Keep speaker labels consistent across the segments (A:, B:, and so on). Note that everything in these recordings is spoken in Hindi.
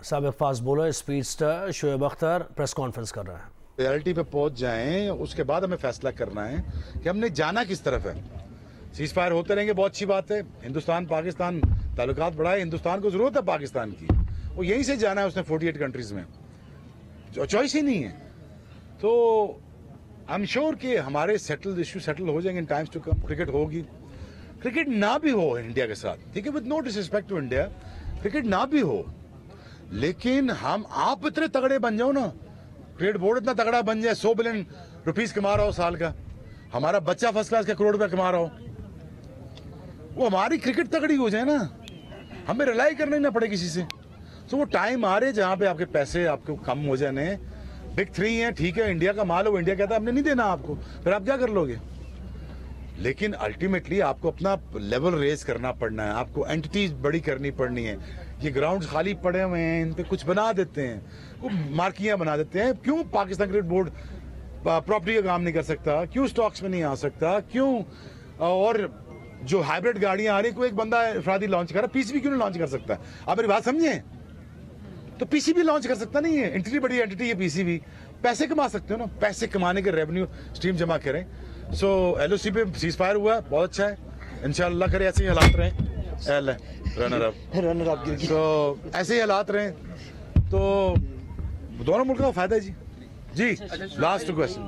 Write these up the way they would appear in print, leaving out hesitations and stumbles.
A: साबिक fast bowler speedster Shoaib Akhtar press conference कर रहे हैं।
B: रियलिटी पे पहुंच जाएं, उसके बाद हमें फैसला करना है कि हमने जाना किस तरफ है। सीज फायर होते रहेंगे, बहुत अच्छी बात है। हिंदुस्तान पाकिस्तान ताल्लुकात बढ़ाए, हिंदुस्तान को जरूरत है पाकिस्तान की, वो यहीं से जाना है उसने 48 कंट्रीज में, चॉइस ही नहीं है। तो आई एम श्योर कि हमारे इशू सेटल हो जाएंगे in times to come. Cricket होगी, क्रिकेट ना भी हो इंडिया के साथ, ठीक है, with no disrespect to India, cricket ना भी हो, लेकिन आप इतने तगड़े बन जाओ ना, क्रिकेट बोर्ड इतना तगड़ा बन जाए, 100 बिलियन रुपीस कमा रहा हो साल का, हमारा बच्चा फर्स्ट क्लास का करोड़ रुपया कमा रहा हो, वो हमारी क्रिकेट तगड़ी हो जाए ना, हमें रिलाई करना ही ना पड़े किसी से। तो वो टाइम आ रहे जहां पे आपके पैसे आपको कम हो जाने। बिग 3 है, ठीक है, इंडिया का माल हो, इंडिया कहता है हमने नहीं देना आपको, फिर आप क्या कर लोगे? लेकिन अल्टीमेटली आपको अपना लेवल रेज करना पड़ना है, आपको एंटिटीज बड़ी करनी पड़नी है। ये ग्राउंड खाली पड़े हुए हैं, इन पे कुछ बना देते हैं, वो मार्कियां बना देते हैं। क्यों पाकिस्तान क्रिकेट बोर्ड प्रॉपर्टी का काम नहीं कर सकता? क्यों स्टॉक्स में नहीं आ सकता? क्यों? और जो हाइब्रिड गाड़ियां आ रही, कोई एक बंदा इफरादी लॉन्च कर रहा है, पीसीबी क्यों नहीं लॉन्च कर सकता? आप मेरी बात समझे? तो पीसीबी लॉन्च कर सकता नहीं है, इतनी बड़ी एंटिटी है पीसीबी, पैसे कमा सकते हो ना, पैसे कमाने के रेवेन्यू स्ट्रीम जमा करें। सो एलओसी पे सीज फायर हुआ, बहुत अच्छा है, इंशाल्लाह करे ऐसे ही हालात रहे, रनर अप तो ऐसे ही हालात रहे, तो दोनों मुल्क का फायदा है जी। जी लास्ट क्वेश्चन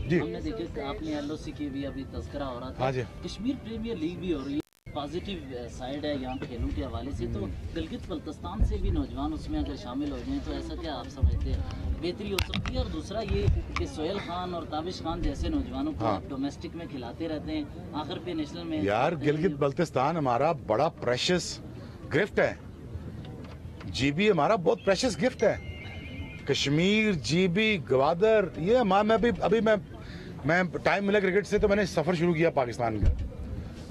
B: जी,
C: हमने देखा आपने एलओसी की भी अभी तस्करा हो रहा था।
B: हाँ जी,
C: कश्मीर प्रीमियर लीग भी हो रही है, पॉजिटिव साइड है यहाँ खेलों के हवाले से, तो गिलगित बल्तिस्तान से भी नौजवान उसमें अगर शामिल हो जाएं तो ऐसा क्या आप समझते हैं बेहतरी हो सकती है? और दूसरा ये कि सोहेल खान और ताबिश खान जैसे नौजवानों को आप डोमेस्टिक में खिलाते रहते हैं, आखिर पे नेशनल में
B: यार गिलगित बल्तिस्तान हमारा बड़ा प्रेशियस गिफ्ट है, जीबी हमारा बहुत प्रेशियस गिफ्ट है। कश्मीर, जीबी, ग्वादर, ये मैं टाइम मिला क्रिकेट से तो मैंने सफर शुरू किया पाकिस्तान का,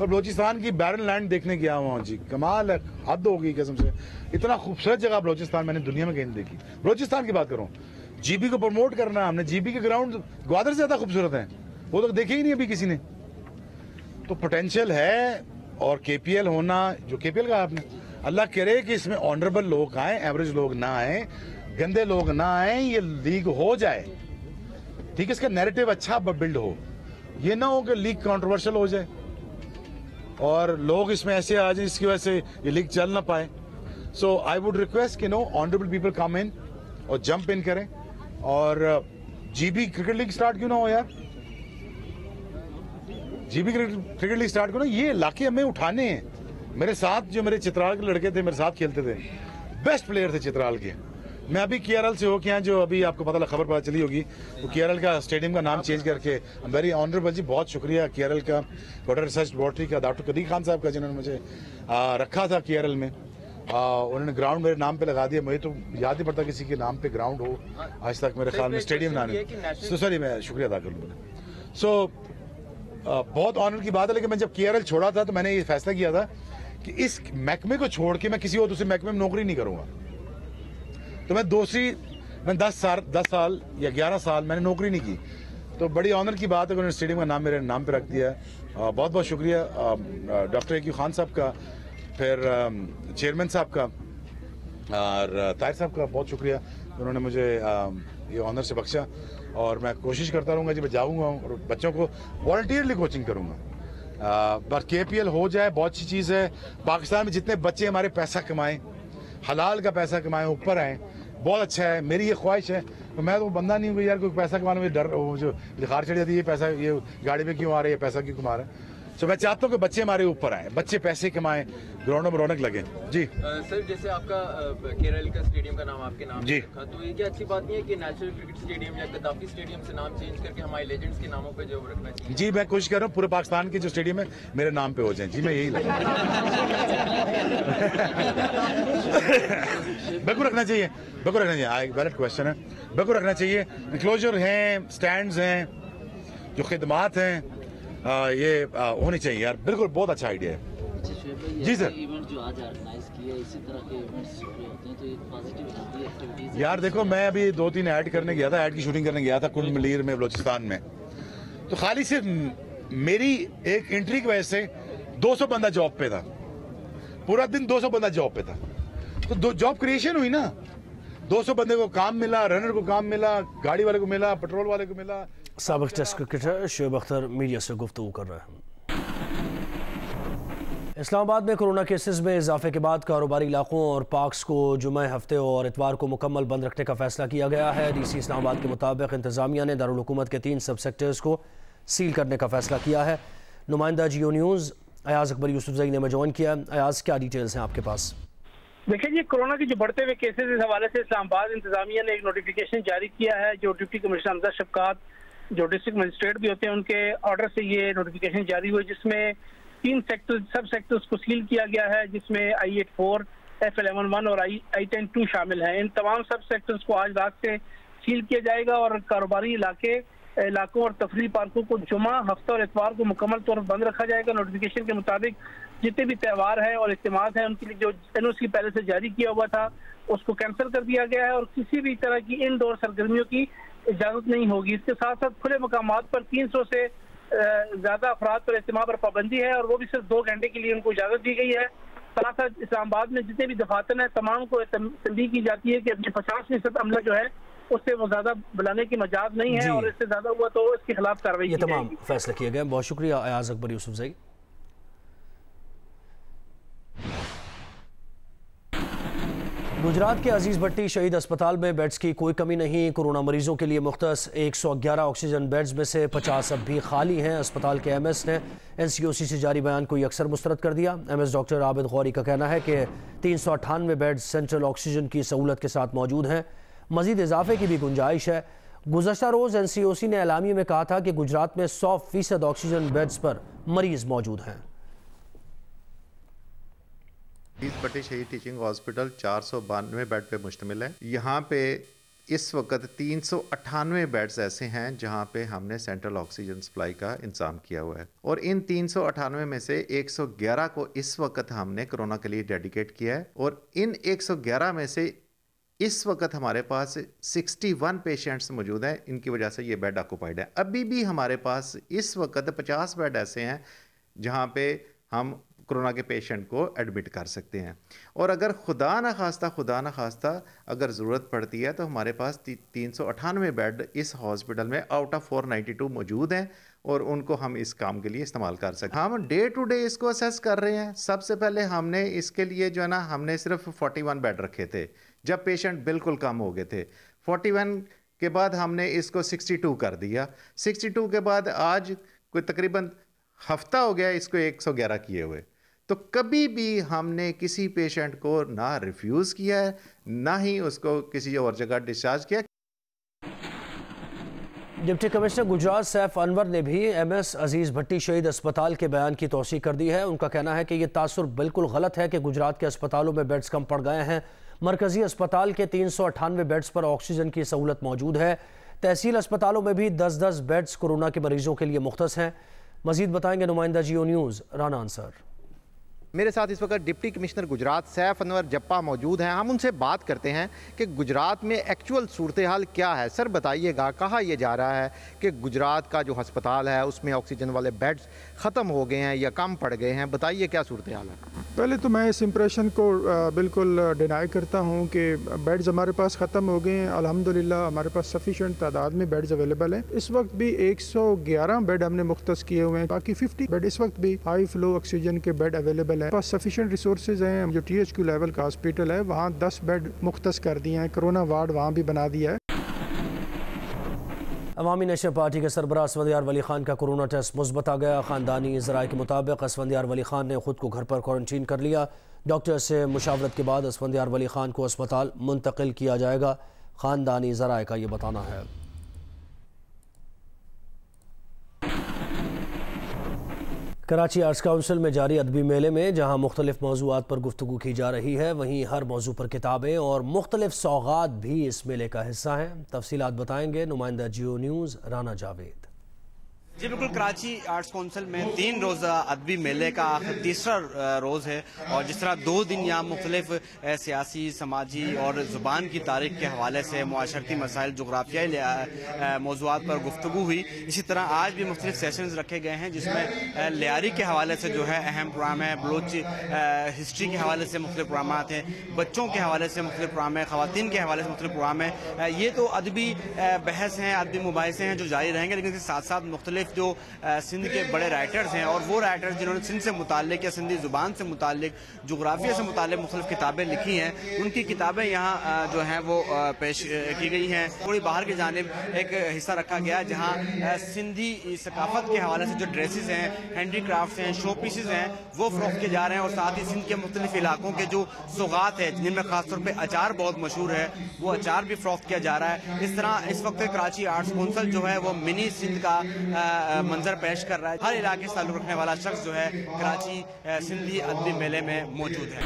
B: और बलोचिस्तान की बैरन लैंड देखने गया वहाँ जी, कमाल है, हद हो गई कसम से। इतना खूबसूरत जगह बलोचिस्तान मैंने दुनिया में कहीं नहीं देखी। बलोचिस्तान की बात करूँ, जीबी को प्रमोट करना हमने, जीबी के ग्राउंड ग्वादर से ज्यादा खूबसूरत हैं, वो तो देखे ही नहीं अभी किसी ने। तो पोटेंशियल है, और केपीएल होना, जो केपीएल का आपने, अल्लाह करे कि इसमें ऑनरेबल लोग आए, एवरेज लोग ना आए, गंदे लोग ना आए, ये लीग हो जाए, ठीक है, इसका नैरेटिव अच्छा बिल्ड हो, ये ना हो कि लीग कंट्रोवर्शियल हो जाए और लोग इसमें ऐसे आ जाए इसकी वजह से ये लीग चल ना पाए। सो आई वुड रिक्वेस्ट कि नो ऑनरेबल पीपल कम इन और जंप इन करें, और जीबी क्रिकेट लीग स्टार्ट क्यों ना हो यार, जीबी क्रिकेट लीग स्टार्ट क्यों ना, ये इलाके हमें उठाने हैं। मेरे साथ जो मेरे चित्राल के लड़के थे, मेरे साथ खेलते थे, बेस्ट प्लेयर थे चित्राल के। मैं अभी केआरएल से होके यहाँ, जो अभी आपको पता चली होगी, वो केआरएल का स्टेडियम का नाम चेंज करके, वेरी ऑनरेबल जी, बहुत शुक्रिया केआरएल का, वाटर रिसर्च लेबॉर्ट्री का, डॉक्टर कदीर खान साहब का, जिन्होंने मुझे रखा था केआरएल में। उन्होंने ग्राउंड मेरे नाम पे लगा दिया, मुझे तो याद नहीं पड़ता किसी के नाम पे ग्राउंड हो आज तक मेरे ख्याल में, स्टेडियम नाम। तो सॉरी, मैं शुक्रिया अदा करूँ। सो बहुत ऑनर की बात है, लेकिन मैं जब केआरएल छोड़ा था तो मैंने ये फैसला किया था कि इस महकमे को छोड़ के मैं किसी और दूसरे महकमे में नौकरी नहीं करूँगा। तो मैं 10 साल या 11 साल मैंने नौकरी नहीं की, तो बड़ी ऑनर की बात है कि उन्होंने स्टेडियम का नाम मेरे नाम पे रख दिया है। बहुत बहुत शुक्रिया डॉक्टर AQ खान साहब का, फिर चेयरमैन साहब का, और ताहिर साहब का बहुत शुक्रिया, उन्होंने मुझे ये ऑनर से बख्शा। और मैं कोशिश करता रहूँगा जी, मैं जाऊँगा और बच्चों को वॉलंटियरली कोचिंग करूँगा। पर केपीएल हो जाए, बहुत अच्छी चीज़ है। पाकिस्तान में जितने बच्चे हमारे पैसा कमाएं, हलाल का पैसा कमाएं, ऊपर आए, बहुत अच्छा है। मेरी ये ख्वाहिश है, तो मैं तो बंदा नहीं हूँ यार कोई पैसा कमाने में डर, वो जो बुखार चढ़ जाती है, ये पैसा ये गाड़ी में क्यों आ रहा है, ये पैसा क्यों कमा रहा है। तो मैं चाहता हूँ कि बच्चे हमारे ऊपर आए, बच्चे पैसे कमाएं, ग्राउंडों में रौनक लगे। जी
D: सर, जैसे आपका केरल का स्टेडियम का नाम आपके नाम
B: जी
D: रखा, तो ये क्या अच्छी बात नहीं है कि नेशनल क्रिकेट स्टेडियम या गद्दाफी स्टेडियम से नाम चेंज करके हमारे लेजेंड्स के नामों पे जो रखना चाहिए?
B: जी, मैं कोशिश कर रहा हूँ पूरे पाकिस्तान के जो स्टेडियम है मेरे नाम पे हो जाए। जी मैं यही बिल्कुल रखना चाहिए, बिल्कुल रखना चाहिए, वैलिड क्वेश्चन है, बिल्कुल रखना चाहिए। इंक्लोजर हैं, स्टैंड्स हैं, जो खिदमात हैं, ये होनी चाहिए यार, बिल्कुल बहुत अच्छा आइडिया है। जी सर,
C: इवेंट जो आज ऑर्गेनाइज किए, इसी तरह के इवेंट्स होते हैं तो एक पॉजिटिव एक्टिविटीज।
B: यार देखो, मैं अभी 2-3 ऐड करने गया था, ऐड की शूटिंग करने गया था कुल मलीर में, बलोचिस्तान में, तो खाली सिर्फ मेरी एक एंट्री की वजह से 200 बंदा जॉब पे था, पूरा दिन 200 बंदा जॉब पे था। तो जॉब क्रिएशन हुई ना, 200 बंदे को काम मिला, रनर को काम मिला, गाड़ी वाले को मिला, पेट्रोल वाले को मिला।
A: साबिक test cricketer Shoaib Akhtar media से गुफ्तगू कर रहे हैं। इस्लामाबाद में कोरोना केसेस में इजाफे के बाद कारोबारी इलाकों और पार्क्स को जुमे हफ्ते और इतवार को मुकम्मल बंद रखने का फैसला किया गया है। डीसी इस्लामाबाद के मुताबिक इंतजामिया ने दारुल हुकूमत के 3 सब सेक्टर्स को सील करने का फैसला किया है। नुमाइंदा जियो न्यूज़ अयाज अकबर यूसुफजई ने ज्वाइन किया। अयाज, क्या डिटेल्स हैं आपके पास?
E: देखिए जी, कोरोना के जो बढ़ते हुए केसेस इस हवाले से इस्लामाबाद इंतजामिया ने एक नोटिफिकेशन जारी किया है। जो डिप्टी कमिश्नर हमजा शफकात, जो डिस्ट्रिक्ट मजिस्ट्रेट भी होते हैं, उनके ऑर्डर से ये नोटिफिकेशन जारी हुई, जिसमें 3 सब सेक्टर्स को सील किया गया है, जिसमें I-84, F-11-1 और I-10-2 शामिल हैं। इन तमाम सब सेक्टर्स को आज रात से सील किया जाएगा और कारोबारी इलाकों और तफरीह पार्कों को जुमा, हफ्ता और इतवार को मुकम्मल तौर पर बंद रखा जाएगा। नोटिफिकेशन के मुताबिक जितने भी त्यौहार हैं और इज्तिमात हैं, उनके लिए जो NOC पहले से जारी किया हुआ था उसको कैंसिल कर दिया गया है और किसी भी तरह की इनडोर सरगर्मियों की इजाजत नहीं होगी। इसके साथ साथ खुले मकामात पर 300 से ज्यादा अफराद पर इज्तिमा पर पाबंदी है और वो भी सिर्फ 2 घंटे के लिए उनको इजाजत दी गई है। साथ साथ इस्लामाबाद में जितने भी दफातर हैं तमाम को तंबीह की जाती है कि अपने 50% अमला जो है उससे वो ज्यादा बुलाने की मजाज नहीं है और इससे ज्यादा हुआ तो इसके खिलाफ कार्रवाई की
A: तमाम फैसले किए गए। बहुत शुक्रिया अयाज अकबर यूसुफजई। गुजरात के अजीज भट्टी शहीद अस्पताल में बेड्स की कोई कमी नहीं। कोरोना मरीजों के लिए मुख्तस 111 ऑक्सीजन बेड्स में से 50 अब भी खाली हैं। अस्पताल के MS ने NCOC से जारी बयान को यकसर मुस्तरद कर दिया। MS डॉक्टर आबिद गौरी का कहना है कि 398 बेड्स सेंट्रल ऑक्सीजन की सहूलत के साथ मौजूद हैं। मजीद इजाफे की भी गुंजाइश है। गुज़श्ता रोज़ NCOC ने एलामिया में कहा था कि गुजरात में 100% ऑक्सीजन बेड्स पर मरीज मौजूद हैं।
F: अजीज भट्टी शहीद टीचिंग हॉस्पिटल 492 बेड पे मुश्तमिल है। यहाँ पे इस वक्त 398 बेड्स ऐसे हैं जहाँ पे हमने सेंट्रल ऑक्सीजन सप्लाई का इंतजाम किया हुआ है और इन 398 में से 111 को इस वक्त हमने कोरोना के लिए डेडिकेट किया है और इन 111 में से इस वक्त हमारे पास 61 पेशेंट्स मौजूद हैं। इनकी वजह से ये बेड ऑक्यूपाइड है। अभी भी हमारे पास इस वक्त 50 बेड ऐसे हैं जहाँ पे हम कोरोना के पेशेंट को एडमिट कर सकते हैं और अगर खुदा न खास्ता अगर ज़रूरत पड़ती है तो हमारे पास 398 बेड इस हॉस्पिटल में आउट ऑफ 492 मौजूद हैं और उनको हम इस काम के लिए इस्तेमाल कर सकते हैं। हम डे टू डे इसको असेस कर रहे हैं। सबसे पहले हमने इसके लिए जो है ना, हमने सिर्फ 41 बेड रखे थे जब पेशेंट बिल्कुल कम हो गए थे। 41 के बाद हमने इसको 62 कर दिया। 62 के बाद आज कोई तकरीबन हफ्ता हो गया इसको 111 किए हुए। तो कभी भी हमने किसी पेशेंट को ना रिफ्यूज़ किया है ना ही उसको किसी और जगह डिस्चार्ज किया।
A: डिप्टी कमिश्नर गुजरात सैफ अनवर ने भी MS अजीज भट्टी शहीद अस्पताल के बयान की तौसीक कर दी है। उनका कहना है कि यह तासुर बिल्कुल गलत है कि गुजरात के अस्पतालों में बेड्स कम पड़ गए हैं। मरकजी अस्पताल के 398 बेड्स पर ऑक्सीजन की सहूलत मौजूद है। तहसील अस्पतालों में भी 10-10 बेड्स कोरोना के मरीजों के लिए मुख्तस हैं। मजीद बताएंगे नुमाइंदा जियो न्यूज़ राना अंसर।
G: मेरे साथ इस वक्त डिप्टी कमिश्नर गुजरात सैफ अनवर जप्पा मौजूद हैं। हम उनसे बात करते हैं कि गुजरात में एक्चुअल सूरत हाल क्या है। सर बताइएगा, कहा यह जा रहा है कि गुजरात का जो अस्पताल है उसमें ऑक्सीजन वाले बेड्स ख़त्म हो गए हैं या कम पड़ गए हैं, बताइए क्या सूरत हाल है।
H: पहले तो मैं इस इम्प्रेशन को बिल्कुल डिनाई करता हूँ कि बेड्स हमारे पास ख़त्म हो गए हैं। अल्हम्दुलिल्लाह हमारे पास सफिशेंट तादाद में बेड्स अवेलेबल हैं। इस वक्त भी 111 बेड हमने मुख्तस किए हुए हैं, बाकी 50 बेड इस वक्त भी हाई फ्लो ऑक्सीजन के बेड अवेलेबल है। पास सफिशिएंट रिसोर्सेज हैं। जो THQ लेवल का हॉस्पिटल है वहाँ 10 बेड मुख्तस कर दिए हैं। कोरोना वार्ड वहाँ भी बना दिया है।
A: अवामी नेशनल पार्टी के सरबराह असफंदियार वली खान का कोरोना टेस्ट मुस्बत आ गया। ख़ानदानी ज़राए के मुताबिक असफंदियार वली खान ने खुद को घर पर क्वारंटीन कर लिया। डॉक्टर से मुशावरत के बाद असफंदियार वली खान को अस्पताल मुंतकिल किया जाएगा। ख़ानदानी ज़राए का ये बताना है। कराची आर्ट्स काउंसिल में जारी अदबी मेले में जहां मुख्तलिफ मौज़ूआत पर गुफ्तगू की जा रही है, वहीं हर मौजू पर किताबें और मुख्तलिफ सौगात भी इस मेले का हिस्सा हैं। तफसीलात बताएंगे नुमाइंदा जियो न्यूज़ राना जावेद।
I: जी बिल्कुल, कराची आर्ट्स काउंसिल में 3 रोज़ा अदबी मेले का तीसरा रोज़ है और जिस तरह 2 दिन यहाँ मुख्तलिफ सियासी, समाजी और ज़ुबान की तारीख के हवाले से मुआशरती मसाइल, जोग्राफियाई मौज़ूआत पर गुफ्तगू हुई, इसी तरह आज भी मुख्तलिफ सेशंस रखे गए हैं जिसमें लियारी के हवाले से जो है अहम प्रोग्राम है, बलोच हिस्ट्री के हवाले से मुख्तलिफ प्रोग्राम हैं, बच्चों के हवाले से मुख्तलिफ प्रोग्राम है, ख़वातीन के हवाले से मुख्तलिफ प्रोग्राम है। ये तो अदबी बहस हैं, अदबी मुबाहिसे हैं जो जारी रहेंगे, लेकिन इसके साथ साथ मुख्तलिफ जो सिंध के बड़े राइटर्स हैं और वो राइटर्स जिन्होंने सिंध से मुताल्लिक या सिंधी ज़ुबान से मुताल्लिक, जोग्राफिया से मुताल्लिक मुख्तलिफ किताबें लिखी हैं, उनकी किताबें यहाँ जो हैं वो पेश की गई हैं। थोड़ी बाहर की जानिब एक हिस्सा रखा गया जहाँ सिंधी सकाफत के हवाले से जो ड्रेसेस हैं, हैंडी क्राफ्ट हैं, शो पीसेज हैं, वो फ़रोख्त किए जा रहे हैं और साथ ही सिंध के मुख्तलिफ इलाकों के जो सौगात है जिनमें खासतौर पर अचार बहुत मशहूर है, वो अचार भी फ़रोख्त किया जा रहा है। इस तरह इस वक्त कराची आर्ट्स काउंसिल जो है वो मिनी सिंध का मंजर पेश कर रहा है। हर इलाके से ताल्लुक़ रखने वाला शख्स जो है कराची सिंधी अदबी मेले में मौजूद है।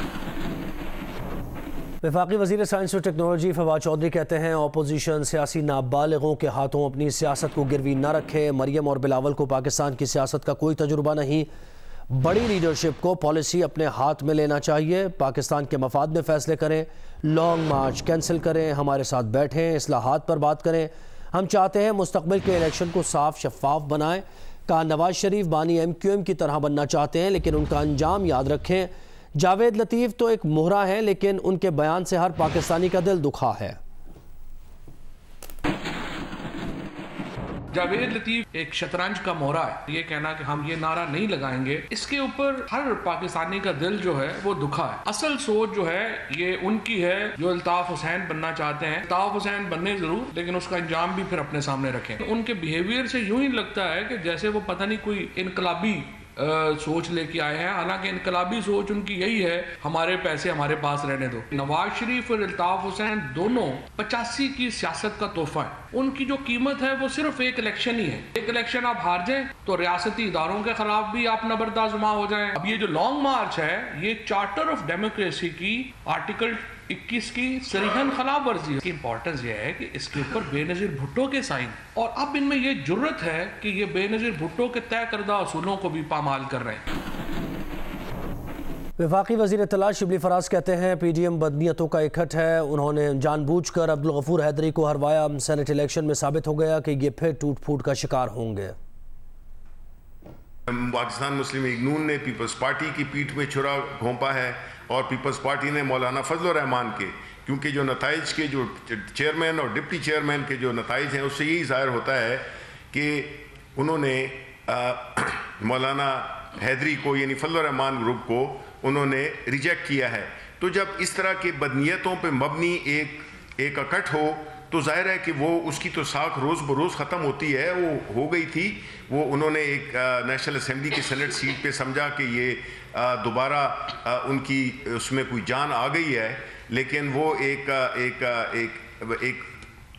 A: वफाकी वज़ीर साइंस और टेक्नोलॉजी फवाद चौधरी कहते हैं अपोजिशन सियासी नाबालिगों के हाथों अपनी सियासत को गिरवी न रखे। मरियम और बिलावल को पाकिस्तान की सियासत का कोई तजुर्बा नहीं, बड़ी लीडरशिप को पॉलिसी अपने हाथ में लेना चाहिए, पाकिस्तान के मफाद में फैसले करें, लॉन्ग मार्च कैंसिल करें, हमारे साथ बैठें, इस्लाहात पर बात करें। हम चाहते हैं मुस्तकबिल के इलेक्शन को साफ शफाफ बनाएं। कहा नवाज शरीफ बानी MQM की तरह बनना चाहते हैं लेकिन उनका अंजाम याद रखें। जावेद लतीफ़ तो एक मोहरा है लेकिन उनके बयान से हर पाकिस्तानी का दिल दुखा है।
J: जावेद लतीफ एक शतरंज का मोहरा है। ये कहना कि हम ये नारा नहीं लगाएंगे, इसके ऊपर हर पाकिस्तानी का दिल जो है वो दुखा है। असल सोच जो है ये उनकी है जो अल्ताफ हुसैन बनना चाहते हैं। अल्ताफ हुसैन बनने जरूर, लेकिन उसका अंजाम भी फिर अपने सामने रखें। उनके बिहेवियर से यूं ही लगता है कि जैसे वो पता नहीं कोई इनकलाबी सोच लेके आए हैं, हालांकि इनकलाबी सोच उनकी यही है हमारे पैसे हमारे पास रहने दो। नवाज शरीफ और अल्ताफ हुसैन दोनों 85 की सियासत का तोहफा है। उनकी जो कीमत है वो सिर्फ एक इलेक्शन ही है। एक इलेक्शन आप हार जाएं तो रियासती इदारों के खिलाफ भी आप नबरदाजुमा हो जाएं। अब ये जो लॉन्ग मार्च है ये चार्टर ऑफ डेमोक्रेसी की आर्टिकल 21 की सरीहन खिलाफ वर्जी है। इंपॉर्टेंस ये है कि इसके ऊपर बेनजीर भुट्टो के साइन, और अब इनमें ये जुर्रत है कि ये बेनजीर भुट्टो के तय करदा असूलों को भी पामाल कर रहे हैं।
A: वफाकी वज़ीर इत्तलात शिबली फराज कहते हैं PDM बदनीयतों का इकट्ठ है। उन्होंने जानबूझकर अब्दुल गफूर हैदरी को हरवाया। सेनेट इलेक्शन में साबित हो गया कि ये फिर टूट फूट का शिकार होंगे।
K: पाकिस्तान मुस्लिम लीग नून ने पीपल्स पार्टी की पीठ में छुरा घोंपा है और पीपल्स पार्टी ने मौलाना फजल रहमान के, क्योंकि जो नताइज के जो चेयरमैन और डिप्टी चेयरमैन के जो नताइज हैं उससे यही ज़ाहिर होता है कि उन्होंने मौलाना हैदरी को यानी फजल रहमान ग्रुप को उन्होंने रिजेक्ट किया है। तो जब इस तरह के बदनीयतों पे मबनी एक इकट्ठ हो तो जाहिर है कि वो उसकी तो साख रोज़ बरोज़ ख़त्म होती है। वो हो गई थी, वो उन्होंने एक नेशनल असेंबली की सेनेट सीट पे समझा कि ये दोबारा उनकी उसमें कोई जान आ गई है, लेकिन वो एक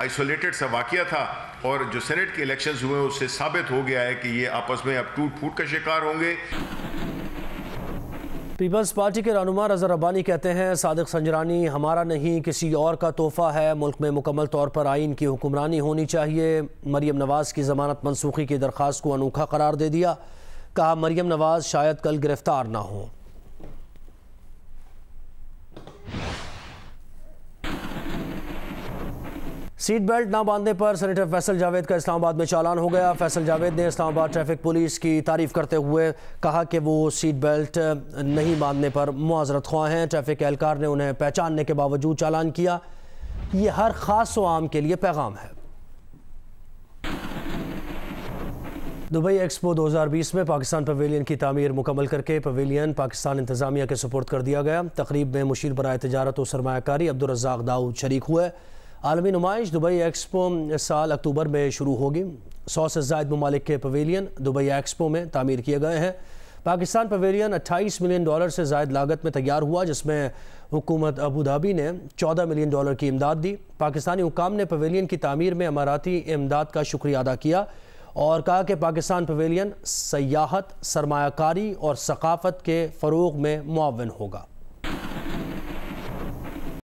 K: आइसोलेटेड सा वाक़या था और जो सेनेट के इलेक्शंस हुए उससे साबित हो गया है कि ये आपस में अब टूट फूट का शिकार होंगे।
A: पीपल्स पार्टी के रहनुमा रज़ा रब्बानी कहते हैं सादिक संजरानी हमारा नहीं किसी और का तोहफा है। मुल्क में मुकम्मल तौर पर आइन की हुक्मरानी होनी चाहिए। मरियम नवाज़ की ज़मानत मनसूखी की दरख्वास्त को अनोखा करार दे दिया। कहा मरियम नवाज़ शायद कल गिरफ्तार ना हो। सीट बेल्ट ना बांधने पर सेनेटर फैसल जावेद का इस्लामाबाद में चालान हो गया। फैसल जावेद ने इस्लामाबाद ट्रैफिक पुलिस की तारीफ करते हुए कहा कि वो सीट बेल्ट नहीं बांधने पर मुआज़रत ख्वाह हैं। ट्रैफिक एहलकार ने उन्हें पहचानने के बावजूद चालान किया। ये हर खास व आम के लिए पैगाम है। दुबई एक्सपो 2020 में पाकिस्तान पवेलियन की तामीर मुकम्मल करके पवेलियन पाकिस्तान इंतज़ामिया के सुपुर्द कर दिया गया। तकरीब में मुशीर बराए तिजारत और सरमायाकारी अब्दुल रज़्ज़ाक़ दाऊद शरीक हुए। आलमी नुमाइश दुबई एक्सपो इस साल अक्टूबर में शुरू होगी। 100 से ज़ायद ममालिक के पवेलियन दुबई एक्सपो में तामीर किए गए हैं। पाकिस्तान पवेलियन $28 मिलियन से ज़ायद लागत में तैयार हुआ, जिसमें हुकूमत अबू धाबी ने $14 मिलियन की इमदाद दी। पाकिस्तानी हुकाम ने पवेलियन की तामीर में अमाराती इमदाद का शुक्रिया अदा किया और कहा कि पाकिस्तान पवेलियन सयाहत, सरमायाकारी और सकाफत के फ़रोग़ में मुआवन होगा।